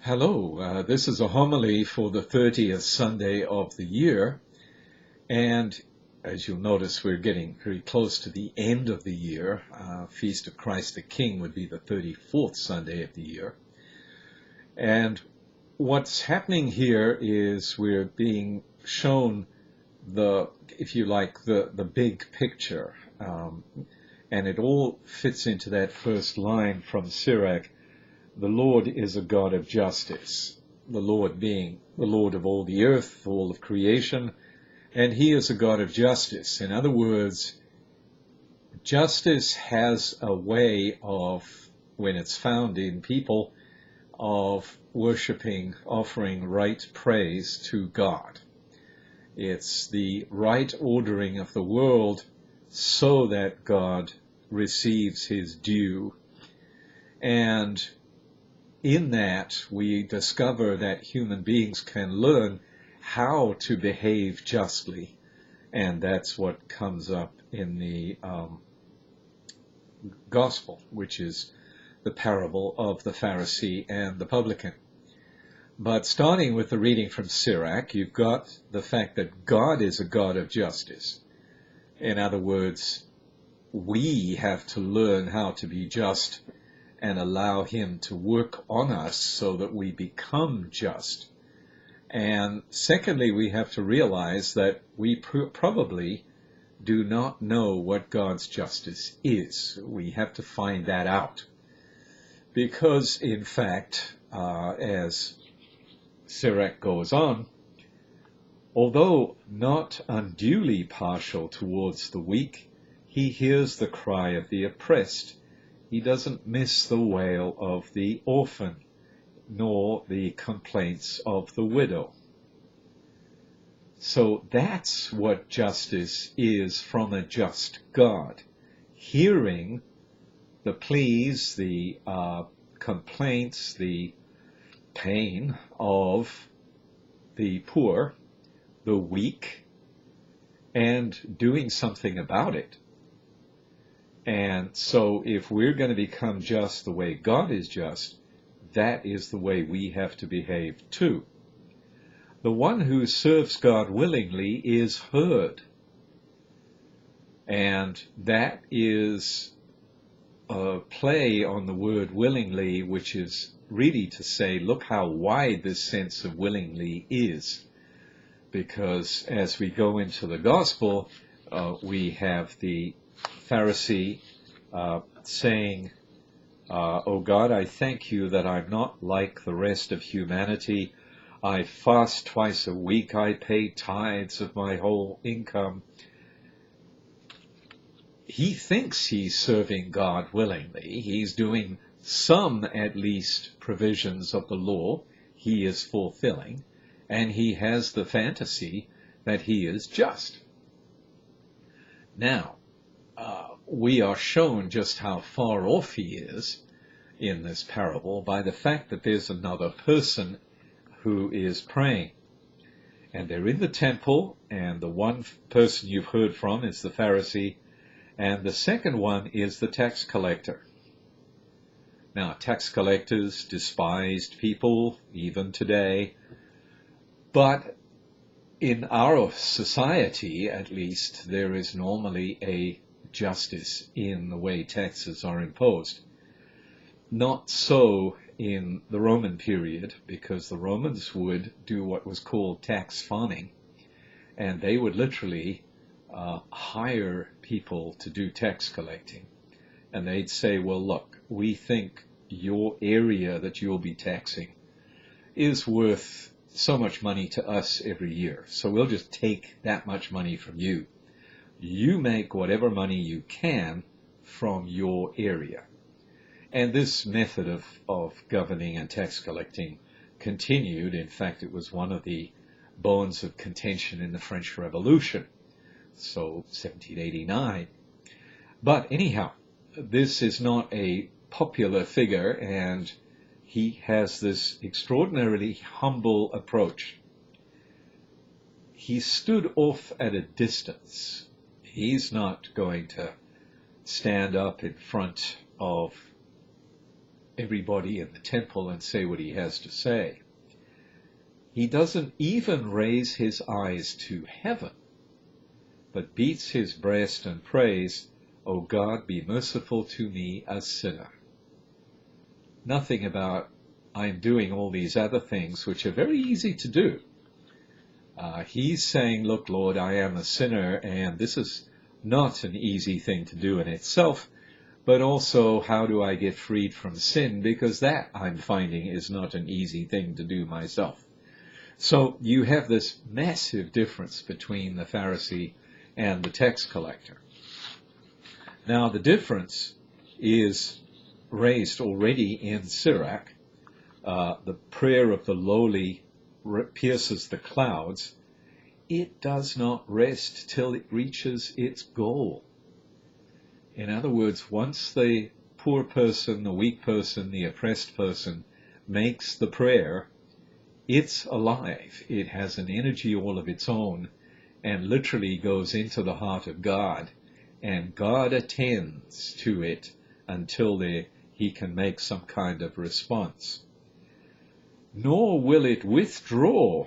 Hello, this is a homily for the 30th Sunday of the year, and as you'll notice, we're getting very close to the end of the year. Feast of Christ the King would be the 34th Sunday of the year. And what's happening here is we're being shown if you like, the big picture. And it all fits into that first line from Sirach. The Lord is a God of justice, the Lord being the Lord of all the earth, all of creation, and He is a God of justice. In other words, justice has a way of, when it's found in people, of worshiping, offering right praise to God. It's the right ordering of the world so that God receives His due. And in that, we discover that human beings can learn how to behave justly, and that's what comes up in the Gospel, which is the parable of the Pharisee and the publican. But starting with the reading from Sirach, you've got the fact that God is a God of justice. In other words, we have to learn how to be just and allow Him to work on us so that we become just. And secondly, we have to realize that we probably do not know what God's justice is. We have to find that out. Because, in fact, as Sirach goes on, although not unduly partial towards the weak, He hears the cry of the oppressed. He doesn't miss the wail of the orphan, nor the complaints of the widow. So that's what justice is from a just God. Hearing the pleas, the complaints, the pain of the poor, the weak, and doing something about it. And so if we're going to become just the way God is just, that is the way we have to behave too. The one who serves God willingly is heard. And that is a play on the word willingly, which is really to say, look how wide this sense of willingly is. Because as we go into the gospel, we have the Pharisee saying, "Oh God, I thank you that I'm not like the rest of humanity. I fast twice a week. I pay tithes of my whole income." He thinks he's serving God willingly. He's doing some, at least, provisions of the law he is fulfilling, and he has the fantasy that he is just. Now, we are shown just how far off he is in this parable by the fact that there's another person who is praying. And they're in the temple, and the one person you've heard from is the Pharisee, and the second one is the tax collector. Now, tax collectors, despised people, even today, but in our society, at least, there is normally a justice in the way taxes are imposed. Not so in the Roman period, because the Romans would do what was called tax farming, and they would literally hire people to do tax collecting. And they'd say, well, look, we think your area that you'll be taxing is worth so much money to us every year, so we'll just take that much money from you. You make whatever money you can from your area. And this method of governing and tax collecting continued. In fact, it was one of the bones of contention in the French Revolution, so 1789. But anyhow, this is not a popular figure, and he has this extraordinarily humble approach. He stood off at a distance. He's not going to stand up in front of everybody in the temple and say what he has to say. He doesn't even raise his eyes to heaven, but beats his breast and prays, "O God, be merciful to me, a sinner." Nothing about, I'm doing all these other things which are very easy to do. He's saying, look, Lord, I am a sinner, and this is not an easy thing to do in itself, but also how do I get freed from sin, because that, I'm finding, is not an easy thing to do myself. So you have this massive difference between the Pharisee and the tax collector. Now the difference is raised already in Sirach. The prayer of the lowly pierces the clouds. It does not rest till it reaches its goal. In other words, once the poor person, the weak person, the oppressed person makes the prayer, it's alive. It has an energy all of its own and literally goes into the heart of God, and God attends to it until he can make some kind of response. Nor will it withdraw,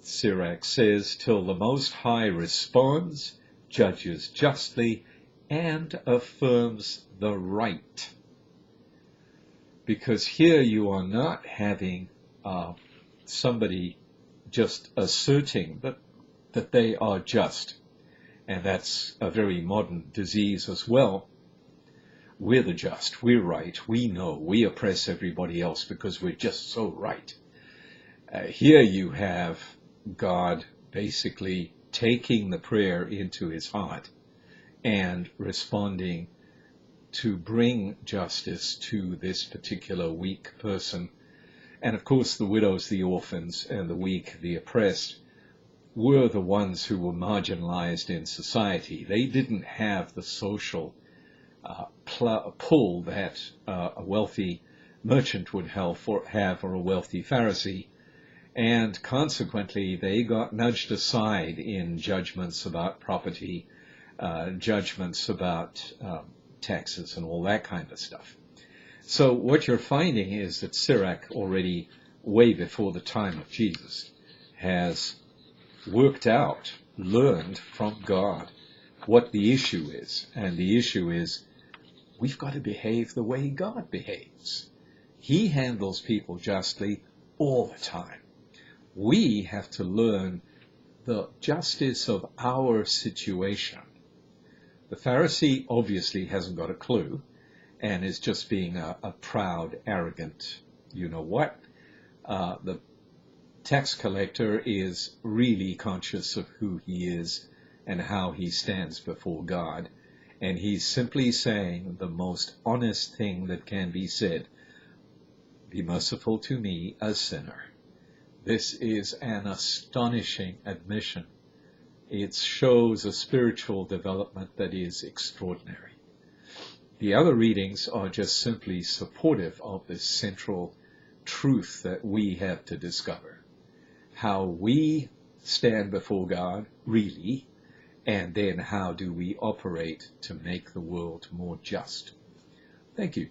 Sirach says, till the Most High responds, judges justly, and affirms the right. Because here you are not having somebody just asserting that they are just. And that's a very modern disease as well. We're the just, we're right, we know, we oppress everybody else because we're just so right. Here you have God basically taking the prayer into his heart and responding to bring justice to this particular weak person. And of course the widows, the orphans, and the weak, the oppressed, were the ones who were marginalized in society. They didn't have the social pull that a wealthy merchant would have, or a wealthy Pharisee, and consequently they got nudged aside in judgments about property, judgments about taxes and all that kind of stuff. So what you're finding is that Sirach, already way before the time of Jesus, has worked out, learned from God what the issue is. And the issue is, we've got to behave the way God behaves. He handles people justly all the time. We have to learn the justice of our situation. The Pharisee obviously hasn't got a clue and is just being a proud, arrogant, you-know-what. The tax collector is really conscious of who he is and how he stands before God. And he's simply saying the most honest thing that can be said. Be merciful to me, a sinner. This is an astonishing admission. It shows a spiritual development that is extraordinary. The other readings are just simply supportive of this central truth that we have to discover. How we stand before God, really, and then how do we operate to make the world more just. Thank you.